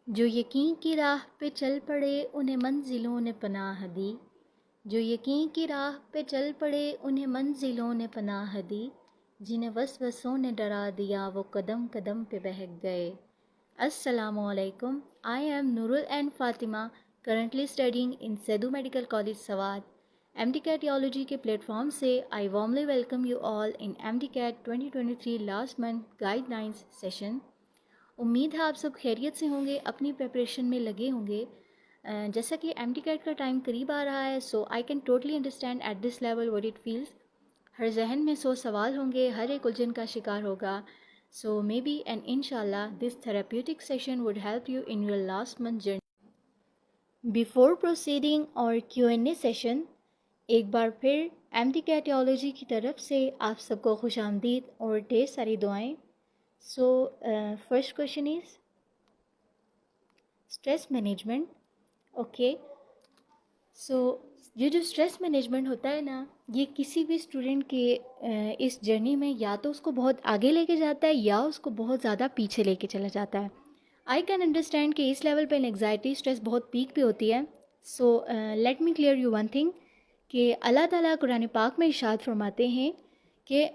जो यकीन की राह पे चल पड़े उन्हें मंजिलों ने पनाह दी। जो यकीन की राह पे चल पड़े उन्हें मंजिलों ने पनाह दी। जिन्हें वसवसों ने डरा दिया वो कदम कदम पे बहक गए। अस्सलामुअलैकुम। I am Noorul and Fatima, currently studying in Saidu medical college Swat. MD CAT theology के प्लेटफॉर्म से I warmly welcome you all in MD CAT 2023 last month guidelines session. उम्मीद है आप सब खैरियत से होंगे, अपनी प्रिपरेशन में लगे होंगे। जैसा कि एमटी कैट का टाइम करीब आ रहा है, so I can totally understand at this level what it feels. हर जहन में 100 सवाल होंगे, हर एक उलझन का शिकार होगा। सो मे बी एंड इंशाल्लाह this therapeutic session would help you in your last month journey. Before proceeding और Q&A सेशन, एक बार फिर एमटी कैट थियोलॉजी की तरफ से आप सबको खुश आमदीद और ढेर सारी दुआएं। So, first question is stress management. Okay, so ये जो स्ट्रेस मैनेजमेंट होता है ना, ये किसी भी स्टूडेंट के इस जर्नी में या तो उसको बहुत आगे लेके जाता है या उसको बहुत ज़्यादा पीछे लेके चला जाता है। आई कैन अंडरस्टैंड कि इस लेवल पे एंग्जाइटी स्ट्रेस बहुत पीक पे होती है। So let me clear you one thing कि अल्लाह ताला कुरान पाक में इरशाद फरमाते हैं कि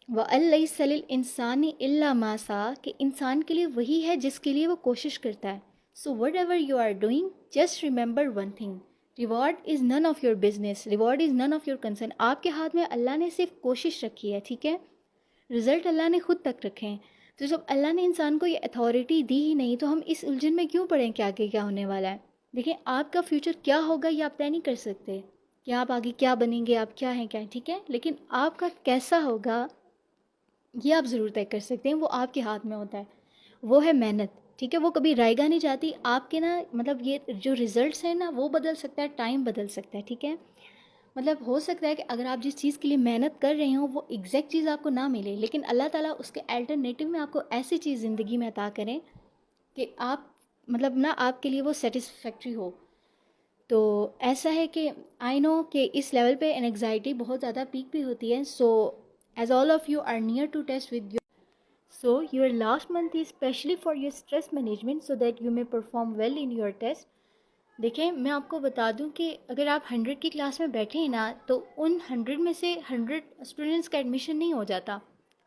व अलैहिस्सलिल इंसानी इल्ला मासा, कि इंसान के लिए वही है जिसके लिए वो कोशिश करता है। So whatever you are doing, just remember one thing, reward is none of your business, reward is none of your concern. आपके हाथ में अल्लाह ने सिर्फ कोशिश रखी है, ठीक है। रिज़ल्ट अल्लाह ने खुद तक रखे हैं। तो जब अल्लाह ने इंसान को ये अथॉरिटी दी ही नहीं, तो हम इस उलझन में क्यों पड़ें कि आगे क्या होने वाला है। देखिए, आपका फ्यूचर क्या होगा ये आप तय नहीं कर सकते कि आप आगे क्या बनेंगे, आप क्या हैं क्या, ठीक है। लेकिन आपका कैसा होगा ये आप ज़रूर तय कर सकते हैं, वो आपके हाथ में होता है। वो है मेहनत, ठीक है। वो कभी रायगा नहीं जाती आपके ना, मतलब ये जो रिज़ल्ट्स हैं ना वो बदल सकता है, टाइम बदल सकता है, ठीक है। मतलब हो सकता है कि अगर आप जिस चीज़ के लिए मेहनत कर रहे हो वो एग्जैक्ट चीज़ आपको ना मिले, लेकिन अल्लाह ताला उसके अल्टरनेटिव में आपको ऐसी चीज़ ज़िंदगी में अता करें कि आप, मतलब ना, आपके लिए वो सेटिस्फैक्ट्री हो। तो ऐसा है कि आई नो कि इस लेवल पे एंग्जाइटी बहुत ज़्यादा पीक भी होती है। So as all of you are near to test with your, so your last month is specially for your stress management so that you may perform well in your test. देखें, मैं आपको बता दूं कि अगर आप 100 की क्लास में बैठे हैं ना, तो उन 100 में से 100 स्टूडेंट्स का एडमिशन नहीं हो जाता।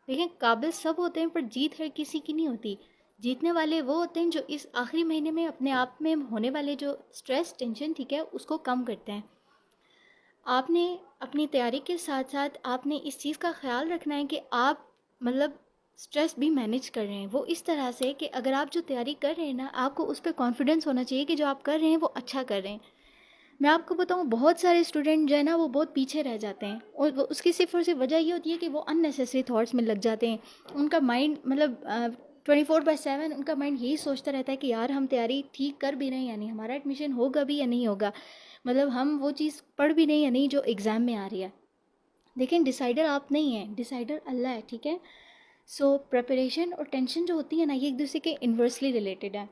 देखें, काबिल सब होते हैं पर जीत हर किसी की नहीं होती। जीतने वाले वो होते हैं जो इस आखिरी महीने में अपने आप में होने वाले जो स्ट्रेस टेंशन, ठीक है, उसको कम करते हैं। आपने अपनी तैयारी के साथ साथ आपने इस चीज़ का ख्याल रखना है कि आप, मतलब, स्ट्रेस भी मैनेज कर रहे हैं। वो इस तरह से कि अगर आप जो तैयारी कर रहे हैं ना, आपको उस पर कॉन्फिडेंस होना चाहिए कि जो आप कर रहे हैं वो अच्छा कर रहे हैं। मैं आपको बताऊं, बहुत सारे स्टूडेंट जो है ना वो बहुत पीछे रह जाते हैं, और उसकी सिर्फ और सिर्फ वजह ये होती है कि वो अननेसेसरी थॉट्स में लग जाते हैं। उनका माइंड, मतलब 24/7 उनका माइंड यही सोचता रहता है कि यार हम तैयारी ठीक कर भी रहे हैं या नहीं, हमारा एडमिशन होगा भी या नहीं होगा, मतलब हम वो चीज़ पढ़ भी नहीं या नहीं जो एग्ज़ाम में आ रही है। लेकिन डिसाइडर आप नहीं हैं, डिसाइडर अल्लाह है, ठीक है। सो प्रिपरेशन और टेंशन जो होती है ना, ये एक दूसरे के इन्वर्सली रिलेटेड है।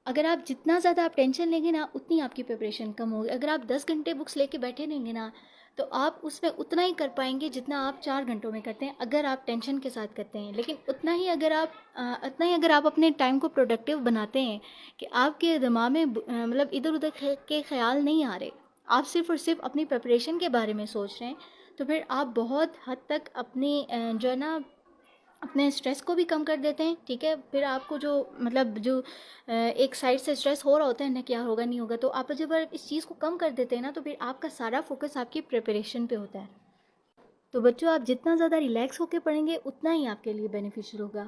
अगर आप जितना ज़्यादा आप टेंशन लेंगे ना, उतनी आपकी प्रिपरेशन कम होगी। अगर आप 10 घंटे बुक्स लेके बैठे रहेंगे ना, तो आप उसमें उतना ही कर पाएंगे जितना आप 4 घंटों में करते हैं, अगर आप टेंशन के साथ करते हैं। लेकिन उतना ही अगर आप अपने टाइम को प्रोडक्टिव बनाते हैं कि आपके दिमाग में मतलब इधर उधर के ख्याल नहीं आ रहे, आप सिर्फ और सिर्फ अपनी प्रिपरेशन के बारे में सोच रहे हैं, तो फिर आप बहुत हद तक अपनी जो है ना, अपने स्ट्रेस को भी कम कर देते हैं, ठीक है। फिर आपको जो, मतलब जो एक साइड से स्ट्रेस हो रहा होता है ना, क्या होगा नहीं होगा, तो आप जब इस चीज़ को कम कर देते हैं ना, तो फिर आपका सारा फोकस आपकी प्रिपरेशन पे होता है। तो बच्चों, आप जितना ज़्यादा रिलैक्स होकर पढ़ेंगे उतना ही आपके लिए बेनिफिशियल होगा,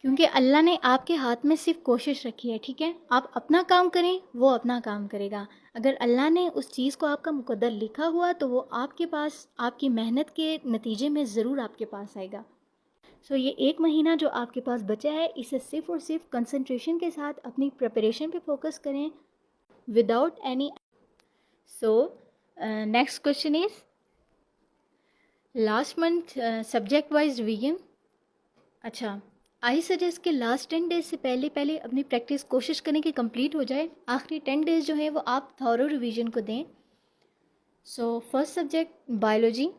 क्योंकि अल्लाह ने आपके हाथ में सिर्फ कोशिश रखी है, ठीक है। आप अपना काम करें, वो अपना काम करेगा। अगर अल्लाह ने उस चीज़ को आपका मुकद्दर लिखा हुआ, तो वो आपके पास आपकी मेहनत के नतीजे में ज़रूर आपके पास आएगा। सो ये एक महीना जो आपके पास बचा है, इसे सिर्फ और सिर्फ कंसंट्रेशन के साथ अपनी प्रिपरेशन पे फोकस करें, without any. So next question is last month subject wise revision. अच्छा, आई सजेस्ट कि लास्ट 10 डेज से पहले पहले अपनी प्रैक्टिस कोशिश करें कि कंप्लीट हो जाए। आखिरी 10 डेज जो है वो आप थॉरो रिवीजन को दें। सो फर्स्ट सब्जेक्ट बायोलॉजी,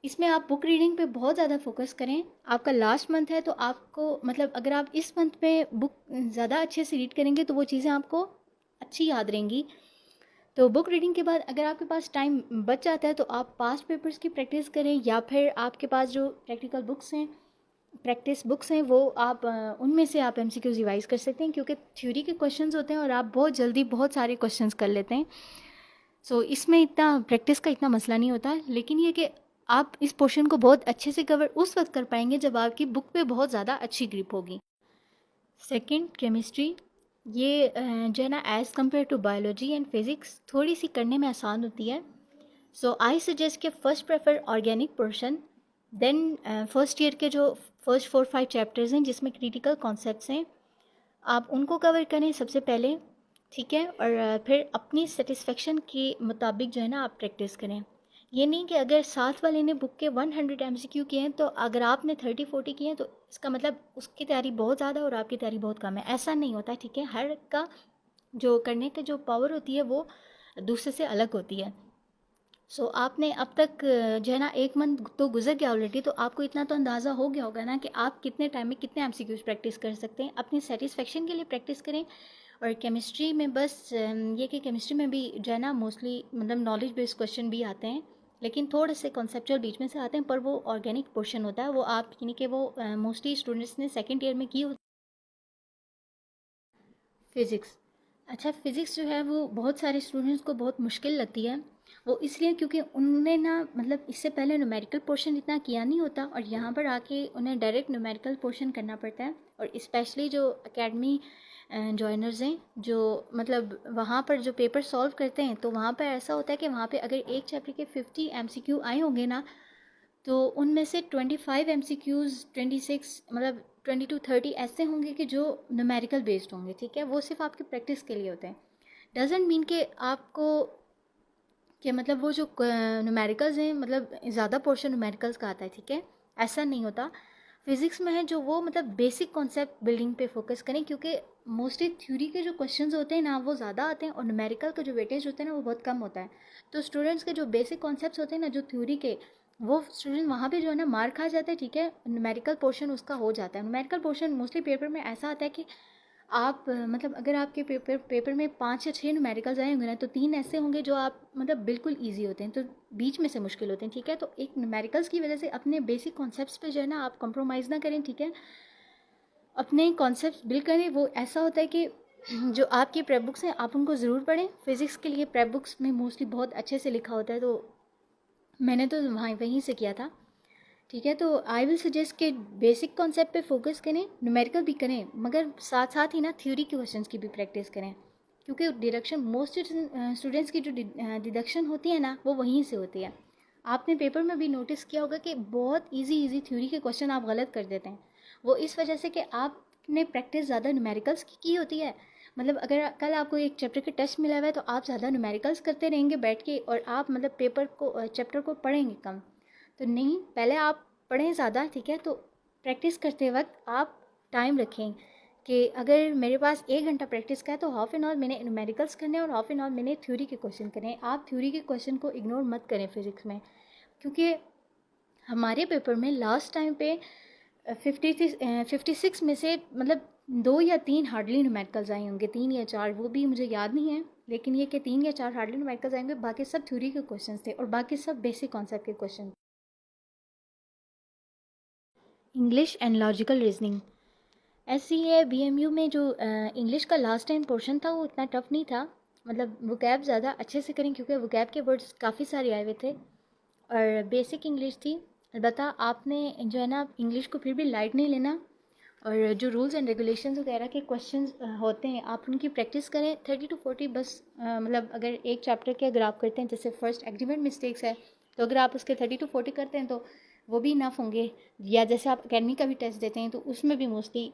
इसमें आप बुक रीडिंग पे बहुत ज़्यादा फोकस करें। आपका लास्ट मंथ है तो आपको मतलब अगर आप इस मंथ में बुक ज़्यादा अच्छे से रीड करेंगे तो वो चीज़ें आपको अच्छी याद रहेंगी। तो बुक रीडिंग के बाद अगर आपके पास टाइम बच जाता है तो आप पास्ट पेपर्स की प्रैक्टिस करें, या फिर आपके पास जो प्रैक्टिकल बुक्स हैं, प्रैक्टिस बुक्स हैं, वो आप उनमें से आप एमसीक्यूज रिवाइज कर सकते हैं, क्योंकि थ्योरी के क्वेश्चंस होते हैं और आप बहुत जल्दी बहुत सारे क्वेश्चंस कर लेते हैं। सो इसमें इतना प्रैक्टिस का इतना मसला नहीं होता, लेकिन ये कि आप इस पोर्शन को बहुत अच्छे से कवर उस वक्त कर पाएंगे जब आपकी बुक पे बहुत ज़्यादा अच्छी ग्रिप होगी। Second, chemistry. ये जो है ना, as compare to biology and physics थोड़ी सी करने में आसान होती है। सो आई सजेस्ट कि first prefer organic portion, then first year के जो फर्स्ट 4-5 चैप्टर्स हैं जिसमें क्रिटिकल कॉन्सेप्ट्स हैं, आप उनको कवर करें सबसे पहले, ठीक है। और फिर अपनी सेटिस्फेक्शन के मुताबिक जो है ना आप प्रैक्टिस करें। ये नहीं कि अगर साथ वाले ने बुक के 100 एमसीक्यू किए हैं तो अगर आपने 30-40 किए हैं तो इसका मतलब उसकी तैयारी बहुत ज़्यादा और आपकी तैयारी बहुत कम है, ऐसा नहीं होता, ठीक है। हर का जो करने का जो पावर होती है वो दूसरे से अलग होती है। सो आपने अब तक जो है ना 1 मंथ तो गुजर गया ऑलरेडी, तो आपको इतना तो अंदाज़ा हो गया होगा ना कि आप कितने टाइम में कितने एमसीक्यूज प्रैक्टिस कर सकते हैं। अपनी सेटिस्फेक्शन के लिए प्रैक्टिस करें। और केमिस्ट्री में बस ये कि केमिस्ट्री में भी जो है ना मोस्टली मतलब नॉलेज बेस्ड क्वेश्चन भी आते हैं, लेकिन थोड़े से कॉन्सेप्चुअल बीच में से आते हैं, पर वो ऑर्गेनिक पोर्शन होता है, वो आप यानी कि वो मोस्टली स्टूडेंट्स ने सेकेंड ईयर में की होती। फ़िज़िक्स। अच्छा, फ़िज़िक्स जो है वो बहुत सारे स्टूडेंट्स को बहुत मुश्किल लगती है। वो इसलिए क्योंकि उनने ना मतलब इससे पहले न्यूमेरिकल पोर्शन इतना किया नहीं होता, और यहाँ पर आके उन्हें डायरेक्ट न्यूमेरिकल पोर्शन करना पड़ता है। और स्पेशली जो एकेडमी जॉइनर्स हैं, जो मतलब वहाँ पर जो पेपर सॉल्व करते हैं, तो वहाँ पर ऐसा होता है कि वहाँ पे अगर एक चैप्टर के 50 एमसीक्यू आए होंगे ना, तो उनमें से 25 एमसीक्यूज़, 26 मतलब 20 to 30 ऐसे होंगे कि जो न्यूमेरिकल बेस्ड होंगे, ठीक है। वो सिर्फ आपकी प्रैक्टिस के लिए होते हैं। डजेंट मीन कि आपको कि मतलब वो जो न्यूमेरिकल्स हैं मतलब ज़्यादा पोर्शन न्यूमेरिकल्स का आता है, ठीक है, ऐसा नहीं होता। फिज़िक्स में है जो वो मतलब बेसिक कॉन्सेप्ट बिल्डिंग पे फोकस करें, क्योंकि मोस्टली थ्योरी के जो क्वेश्चंस होते हैं ना वो ज़्यादा आते हैं और न्यूमेरिकल का जो वेटेज होता है ना वो बहुत कम होता है। तो स्टूडेंट्स के जो बेसिक कॉन्सेप्ट्स होते हैं ना जो थ्योरी के, वो स्टूडेंट वहाँ पे जो है ना मार खा जाता है, ठीक है। न्यूमेरिकल पोर्शन उसका हो जाता है। न्यूमेरिकल पोर्शन मोस्टली पेपर में ऐसा आता है कि आप मतलब अगर आपके पेपर में 5 या 6 न्यूमेरिकल्स आए होंगे ना, तो 3 ऐसे होंगे जो आप मतलब बिल्कुल इजी होते हैं, तो बीच में से मुश्किल होते हैं, ठीक है। तो एक न्यूमेरिकल्स की वजह से अपने बेसिक कॉन्सेप्ट्स पे जो है ना आप कंप्रोमाइज़ ना करें, ठीक है। अपने कॉन्सेप्ट्स बिल्ड करें। वो ऐसा होता है कि जो आपकी प्रेप बुक्स हैं आप उनको ज़रूर पढ़ें। फिज़िक्स के लिए प्रेप बुक्स में मोस्टली बहुत अच्छे से लिखा होता है, तो मैंने तो वहीं से किया था, ठीक है। तो आई विल सजेस्ट कि बेसिक कॉन्सेप्ट पे फोकस करें, न्यूमेरिकल भी करें, मगर साथ साथ ही ना थ्योरी के क्वेश्चंस की भी प्रैक्टिस करें, क्योंकि डिडक्शन मोस्ट स्टूडेंट्स की जो डिडक्शन होती है ना वो वहीं से होती है। आपने पेपर में भी नोटिस किया होगा कि बहुत इजी इजी थ्योरी के क्वेश्चन आप गलत कर देते हैं। वो इस वजह से कि आपने प्रैक्टिस ज़्यादा न्यूमेरिकल्स की होती है। मतलब अगर कल आपको एक चैप्टर के टेस्ट मिला हुआ है तो आप ज़्यादा न्यूमेरिकल्स करते रहेंगे बैठ के, और आप मतलब पेपर को चैप्टर को पढ़ेंगे कम। तो नहीं, पहले आप पढ़ें ज़्यादा, ठीक है। तो प्रैक्टिस करते वक्त आप टाइम रखें कि अगर मेरे पास 1 घंटा प्रैक्टिस का है तो हाफ एन आवर मैंने न्यूमेरिकल्स करने और हाफ एन आवर मैंने थ्योरी के क्वेश्चन करने हैं। आप थ्योरी के क्वेश्चन को इग्नोर मत करें फिज़िक्स में, क्योंकि हमारे पेपर में लास्ट टाइम पे 56 में से मतलब 2 या 3 हार्डली न्यूमेरिकल्स आए होंगे, 3 या 4, वो भी मुझे याद नहीं है, लेकिन ये कि 3 या 4 हार्डली न्यूमेरिकल्स आएंगे, बाकी सब थ्योरी के क्वेश्चन थे और बाकी सब बेसिक कॉन्सेप्ट के question. English and logical reasoning. ऐसी है बीएमयू में जो इंग्लिश का लास्ट टाइम पोर्शन था वो इतना टफ नहीं था। मतलब वोकैब ज़्यादा अच्छे से करें, क्योंकि वोकैब के वर्ड्स काफ़ी सारे आए हुए थे और बेसिक इंग्लिश थी। अलबत्ता आपने जो है ना इंग्लिश को फिर भी लाइट नहीं लेना, और जो रूल्स एंड रेगुलेशंस वगैरह के क्वेश्चंस होते हैं आप उनकी प्रैक्टिस करें। 30 to 40 बस मतलब अगर एक चैप्टर के अगर आप करते हैं, जैसे फर्स्ट एग्रीमेंट मिस्टेक्स है, तो अगर आप उसके 30 to 40 करते हैं तो वो भी इनफ होंगे। या जैसे आप अकेडमी का भी टेस्ट देते हैं तो उसमें भी मोस्टली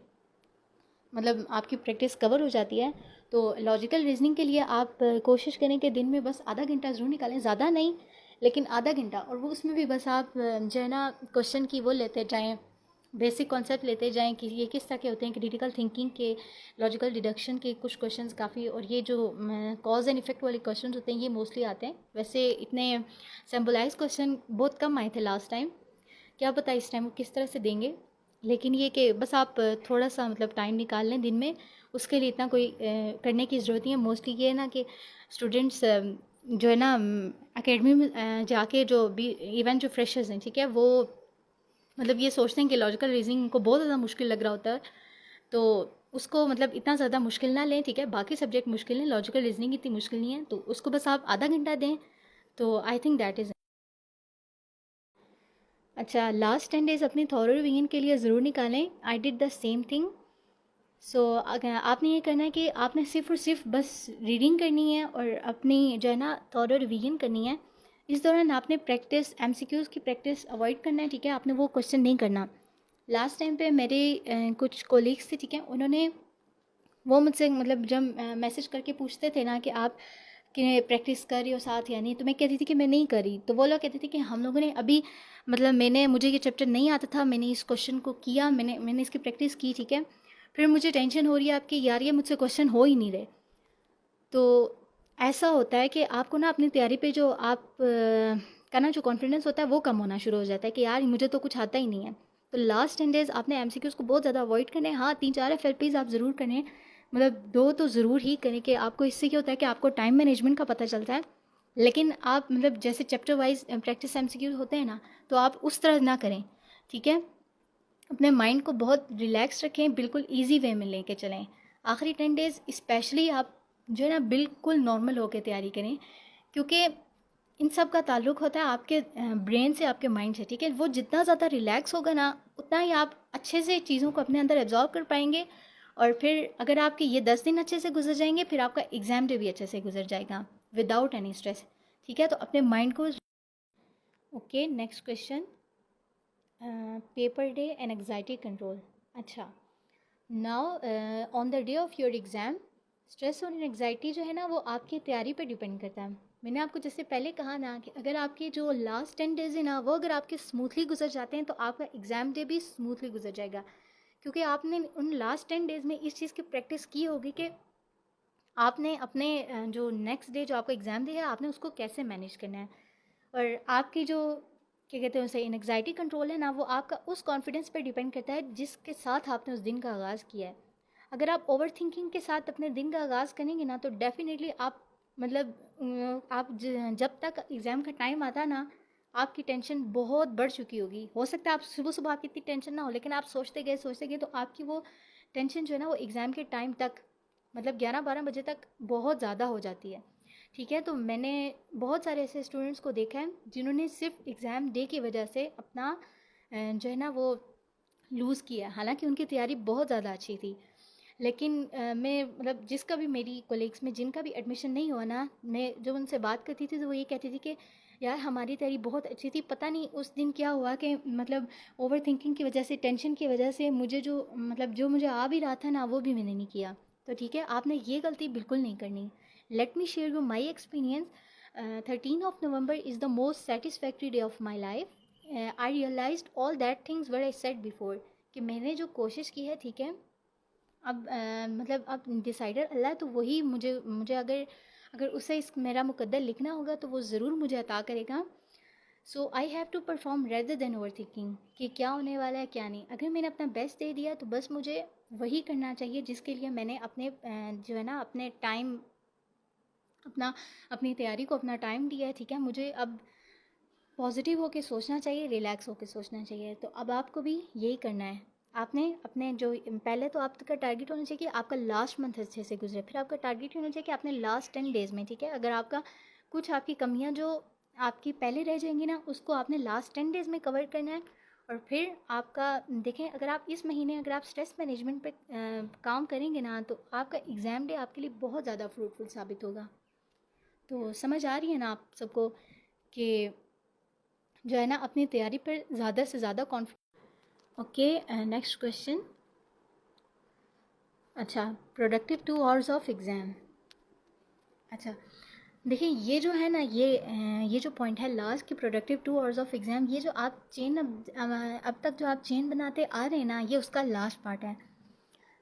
मतलब आपकी प्रैक्टिस कवर हो जाती है। तो लॉजिकल रीजनिंग के लिए आप कोशिश करें कि दिन में बस आधा घंटा ज़रूर निकालें, ज़्यादा नहीं लेकिन आधा घंटा, और वो उसमें भी बस आप जो है ना क्वेश्चन की वो लेते जाएँ, बेसिक कॉन्सेप्ट लेते जाएं कि ये किस तरह के होते हैं, क्रिटिकल थिंकिंग के, लॉजिकल डिडक्शन के कुछ क्वेश्चंस काफ़ी, और ये जो कॉज एंड इफेक्ट वाले क्वेश्चंस होते हैं ये मोस्टली आते हैं। वैसे इतने सिंबलाइज क्वेश्चन बहुत कम आए थे लास्ट टाइम, क्या पता इस टाइम वो किस तरह से देंगे। लेकिन ये कि बस आप थोड़ा सा मतलब टाइम निकाल लें दिन में, उसके लिए इतना कोई करने की ज़रूरत नहीं है। मोस्टली ये है ना कि स्टूडेंट्स जो है ना एकेडमी में जाके जो भी इवन जो फ्रेशर्स हैं, ठीक है, वो मतलब ये सोचते हैं कि लॉजिकल रीजनिंग को बहुत ज़्यादा मुश्किल लग रहा होता है, तो उसको मतलब इतना ज़्यादा मुश्किल ना लें, ठीक है। बाकी सब्जेक्ट मुश्किल हैं, लॉजिकल रीजनिंग इतनी मुश्किल नहीं है, तो उसको बस आप आधा घंटा दें, तो आई थिंक दैट इज़। अच्छा, लास्ट 10 डेज अपनी थॉरो रिवीजन के लिए ज़रूर निकालें। I did the same thing. So आपने ये करना है कि आपने सिर्फ़ और सिर्फ बस रीडिंग करनी है और अपनी जो है ना थॉरो रिवीजन करनी है। इस दौरान आपने प्रैक्टिस एमसीक्यूज़ की प्रैक्टिस अवॉइड करना है, ठीक है। आपने वो क्वेश्चन नहीं करना। लास्ट टाइम पे मेरे कुछ कोलीग्स थे, ठीक है, उन्होंने वो मुझसे मतलब जब मैसेज करके पूछते थे ना कि आप कि प्रैक्टिस कर रही हो साथ या नहीं, तो मैं कहती थी कि मैं नहीं करी, तो वो लोग कहते थे कि हम लोगों ने अभी मतलब मुझे ये चैप्टर नहीं आता था, मैंने इस क्वेश्चन को किया, मैंने इसकी प्रैक्टिस की, ठीक है, फिर मुझे टेंशन हो रही है आपकी यार ये मुझसे क्वेश्चन हो ही नहीं रहे। तो ऐसा होता है कि आपको ना अपनी तैयारी पे जो आप का ना जो कॉन्फिडेंस होता है वो कम होना शुरू हो जाता है कि यार मुझे तो कुछ आता ही नहीं है। तो लास्ट 10 डेज आपने एमसीक्यूज़ को बहुत ज़्यादा अवॉइड करने हैं। हाँ, 3-4 एफएलपीज आप ज़रूर करें, मतलब 2 तो ज़रूर ही करें, कि आपको इससे क्या होता है कि आपको टाइम मैनेजमेंट का पता चलता है। लेकिन आप मतलब जैसे चैप्टर वाइज प्रैक्टिस एमसीक्यूज़ होते हैं ना, तो आप उस तरह ना करें, ठीक है। अपने माइंड को बहुत रिलैक्स रखें, बिल्कुल ईजी वे में लेके चलें। आखिरी 10 डेज़ स्पेशली आप जो है ना बिल्कुल नॉर्मल होकर तैयारी करें, क्योंकि इन सब का ताल्लुक होता है आपके ब्रेन से, आपके माइंड से, ठीक है। वो जितना ज़्यादा रिलैक्स होगा ना, उतना ही आप अच्छे से चीज़ों को अपने अंदर एब्जॉर्व कर पाएंगे। और फिर अगर आपके ये 10 दिन अच्छे से गुजर जाएंगे, फिर आपका एग्ज़ाम डे भी अच्छे से गुजर जाएगा विदाउट एनी स्ट्रेस, ठीक है। तो अपने माइंड को। Okay, next question, paper day and anxiety control. अच्छा, now on the day of your exam, stress और एग्जाइटी जो है ना वो आपकी तैयारी पे डिपेंड करता है। मैंने आपको जैसे पहले कहा ना कि अगर आपके जो लास्ट 10 डेज है ना वो अगर आपके स्मूथली गुजर जाते हैं, तो आपका एग्ज़ाम डे भी स्मूथली गुजर जाएगा, क्योंकि आपने उन लास्ट 10 डेज में इस चीज़ की प्रैक्टिस की होगी कि आपने अपने जो नेक्स्ट डे जो आपका एग्ज़ाम डे है आपने उसको कैसे मैनेज करना है। और आपकी जो क्या कहते हैं उसे एंग्जाइटी कंट्रोल है ना, वो आपका उस कॉन्फिडेंस पर डिपेंड करता है जिसके साथ आपने उस दिन का आगाज़ किया है। अगर आप ओवर थिंकिंग के साथ अपने दिन का आगाज़ करेंगे ना, तो डेफिनेटली आप मतलब आप जब तक एग्ज़ाम का टाइम आता ना, आपकी टेंशन बहुत बढ़ चुकी होगी। हो सकता है आप सुबह सुबह आपकी इतनी टेंशन ना हो, लेकिन आप सोचते गए तो आपकी वो टेंशन जो है ना वो एग्ज़ाम के टाइम तक मतलब 11-12 बजे तक बहुत ज़्यादा हो जाती है, ठीक है। तो मैंने बहुत सारे ऐसे स्टूडेंट्स को देखा है जिन्होंने सिर्फ एग्ज़ाम डे की वजह से अपना जो है ना वो लूज़ किया, हालांकि उनकी तैयारी बहुत ज़्यादा अच्छी थी। लेकिन मैं मतलब जिसका भी मेरी कोलीग्स में जिनका भी एडमिशन नहीं हुआ ना, मैं जब उनसे बात करती थी तो वो ये कहती थी कि यार हमारी तैयारी बहुत अच्छी थी, पता नहीं उस दिन क्या हुआ कि मतलब ओवर थिंकिंग की वजह से, टेंशन की वजह से मुझे जो मतलब जो मुझे आ भी रहा था ना वो भी मैंने नहीं किया। तो ठीक है, आपने ये गलती बिल्कुल नहीं करनी। Let me share you my experience. 13 November is the most satisfactory day of my life. I realise all that things were I said before, कि मैंने जो कोशिश की है, ठीक है, अब मतलब अब डिसाइडर अल्लाह है, तो वही मुझे मुझे अगर अगर उसे इस मेरा मुकद्दर लिखना होगा तो वो ज़रूर मुझे अता करेगा। So I have to perform rather than over thinking कि क्या होने वाला है क्या नहीं। अगर मैंने अपना बेस्ट दे दिया तो बस मुझे वही करना चाहिए जिसके लिए मैंने अपने जो है ना अपने टाइम अपना अपनी तैयारी को अपना टाइम दिया है, ठीक है। मुझे अब पॉजिटिव होके सोचना चाहिए, रिलैक्स होके सोचना चाहिए। तो अब आपको भी यही करना है। आपने अपने जो पहले तो आपका टारगेट होना चाहिए कि आपका लास्ट मंथ अच्छे से गुजरे, फिर आपका टारगेट होना चाहिए कि आपने लास्ट 10 डेज़ में, ठीक है, अगर आपका कुछ आपकी कमियां जो आपकी पहले रह जाएंगी ना उसको आपने लास्ट 10 डेज़ में कवर करना है। और फिर आपका देखें, अगर आप इस महीने अगर आप स्ट्रेस मैनेजमेंट पे काम करेंगे ना, तो आपका एग्ज़ाम डे आपके लिए बहुत ज़्यादा फ्रूटफुल साबित होगा। तो समझ आ रही है ना आप सबको कि जो है ना अपनी तैयारी पर ज़्यादा से ज़्यादा कॉन्फिडेंस। Okay, next question. अच्छा, प्रोडक्टिव 2 आवर्स ऑफ एग्ज़ाम। अच्छा, देखिए ये जो है ना, ये जो पॉइंट है लास्ट की प्रोडक्टिव 2 आवर्स ऑफ एग्ज़ाम, ये जो आप चेन अब तक जो आप चेन बनाते आ रहे हैं ना, ये उसका लास्ट पार्ट है।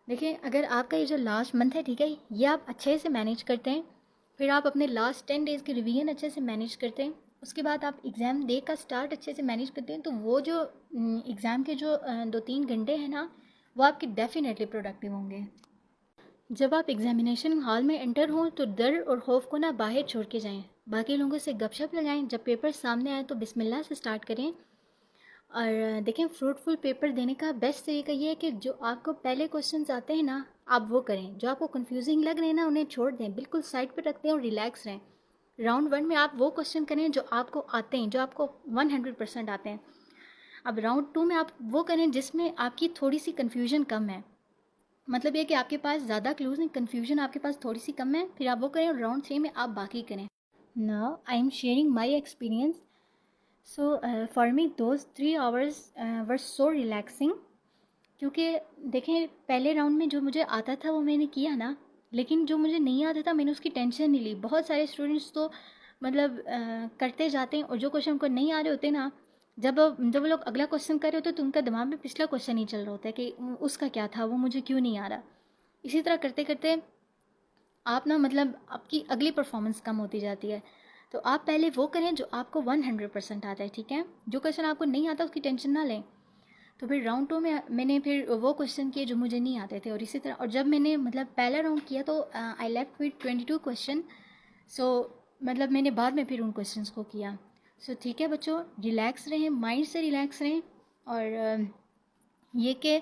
देखिए अगर आपका ये जो लास्ट मंथ है, ठीक है, ये आप अच्छे से मैनेज करते हैं, फिर आप अपने लास्ट 10 डेज़ की रिवीजन अच्छे से मैनेज करते हैं, उसके बाद आप एग्ज़ाम डे का स्टार्ट अच्छे से मैनेज करते हैं, तो वो जो एग्ज़ाम के जो 2-3 घंटे हैं ना, वो आपके डेफिनेटली प्रोडक्टिव होंगे। जब आप एग्जामिनेशन हॉल में एंटर हों तो डर और खौफ को ना बाहर छोड़ के जाएं, बाकी लोगों से गपशप लगाएं, जब पेपर सामने आए तो बिस्मिल्लाह से स्टार्ट करें। और देखें, फ्रूटफुल पेपर देने का बेस्ट तरीका ये है कि जो आपको पहले क्वेश्चंस आते हैं ना, आप वो करें। जो आपको कंफ्यूजिंग लग रहे हैं ना, उन्हें छोड़ दें, बिल्कुल साइड पर रख दें और रिलैक्स रहें। राउंड 1 में आप वो क्वेश्चन करें जो आपको आते हैं, जो आपको 100% आते हैं। अब राउंड 2 में आप वो करें जिसमें आपकी थोड़ी सी कन्फ्यूजन कम है, मतलब ये कि आपके पास ज़्यादा क्लूज नहीं, कन्फ्यूजन आपके पास थोड़ी सी कम है, फिर आप वो करें और राउंड 3 में आप बाकी करें। Now I am sharing my experience. So for me those 3 hours were so relaxing, क्योंकि देखें पहले राउंड में जो मुझे आता था वो मैंने किया ना, लेकिन जो मुझे नहीं आता था मैंने उसकी टेंशन नहीं ली। बहुत सारे स्टूडेंट्स तो मतलब करते जाते हैं, और जो क्वेश्चन उनको नहीं आ रहे होते ना, जब वो लोग अगला क्वेश्चन कर रहे होते तो उनका दिमाग में पिछला क्वेश्चन ही चल रहा होता है कि उसका क्या था, वो मुझे क्यों नहीं आ रहा। इसी तरह करते करते आप ना मतलब आपकी अगली परफॉर्मेंस कम होती जाती है। तो आप पहले वो करें जो आपको 100% आता है, ठीक है। जो क्वेश्चन आपको नहीं आता उसकी टेंशन ना लें। तो फिर राउंड 2 में मैंने फिर वो क्वेश्चन किए जो मुझे नहीं आते थे, और इसी तरह, और जब मैंने मतलब पहला राउंड किया तो आई लेफ्ट विद 22 क्वेश्चन। सो मतलब मैंने बाद में फिर उन क्वेश्चंस को किया। सो ठीक है बच्चों, रिलैक्स रहें, माइंड से रिलैक्स रहें, और ये कि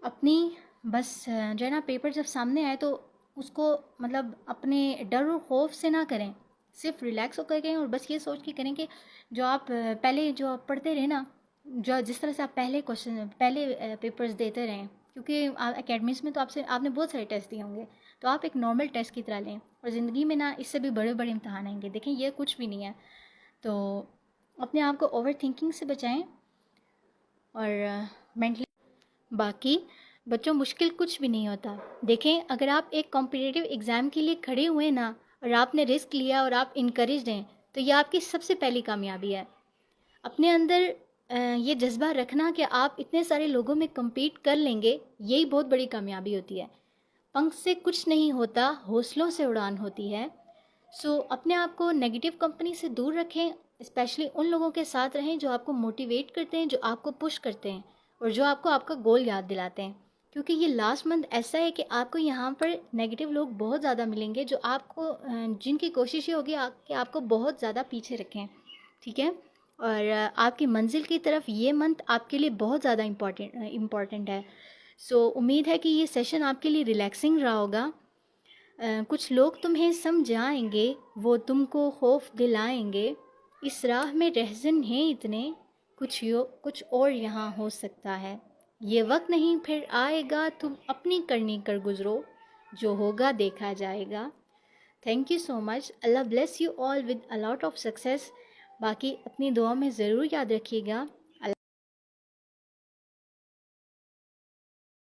अपनी बस जो है ना, पेपर जब सामने आए तो उसको मतलब अपने डर और खौफ से ना करें, सिर्फ रिलैक्स होकर करें, और बस ये सोच के करें कि जो आप पहले जो आप पढ़ते रहे ना, जो जिस तरह से आप पहले पेपर्स देते रहें, क्योंकि एकेडमिक्स में तो आपने बहुत सारे टेस्ट दिए होंगे, तो आप एक नॉर्मल टेस्ट की तरह लें, और ज़िंदगी में ना इससे भी बड़े बड़े इम्तहान आएंगे। देखें ये कुछ भी नहीं है, तो अपने आप को ओवर थिंकिंग से बचाएं, और मेंटली बाकी बच्चों मुश्किल कुछ भी नहीं होता। देखें अगर आप एक कॉम्पिटिटिव एग्ज़ाम के लिए खड़े हुए ना, और आपने रिस्क लिया और आप इनकरेज्ड हैं, तो ये आपकी सबसे पहली कामयाबी है। अपने अंदर ये जज्बा रखना कि आप इतने सारे लोगों में compete कर लेंगे, यही बहुत बड़ी कामयाबी होती है। पंख से कुछ नहीं होता, हौसलों से उड़ान होती है। सो अपने आप को नेगेटिव कंपनी से दूर रखें, स्पेशली उन लोगों के साथ रहें जो आपको मोटिवेट करते हैं, जो आपको पुश करते हैं, और जो आपको आपका गोल याद दिलाते हैं। क्योंकि ये लास्ट मंथ ऐसा है कि आपको यहाँ पर नेगेटिव लोग बहुत ज़्यादा मिलेंगे, जो आपको जिनकी कोशिश ये होगी कि आपको बहुत ज़्यादा पीछे रखें, ठीक है। और आपकी मंजिल की तरफ ये मंथ आपके लिए बहुत ज़्यादा इम्पॉर्टेंट है। सो उम्मीद है कि ये सेशन आपके लिए रिलैक्सिंग रहा होगा। कुछ लोग तुम्हें समझाएंगे, वो तुमको खौफ दिलाएंगे, इस राह में रहज़न हैं इतने, कुछ और यहाँ हो सकता है। ये वक्त नहीं फिर आएगा, तुम अपनी करनी कर गुज़रो, जो होगा देखा जाएगा। Thank you so much. Allah bless you all with a lot of success. बाकी अपनी दुआ में ज़रूर याद रखिएगा।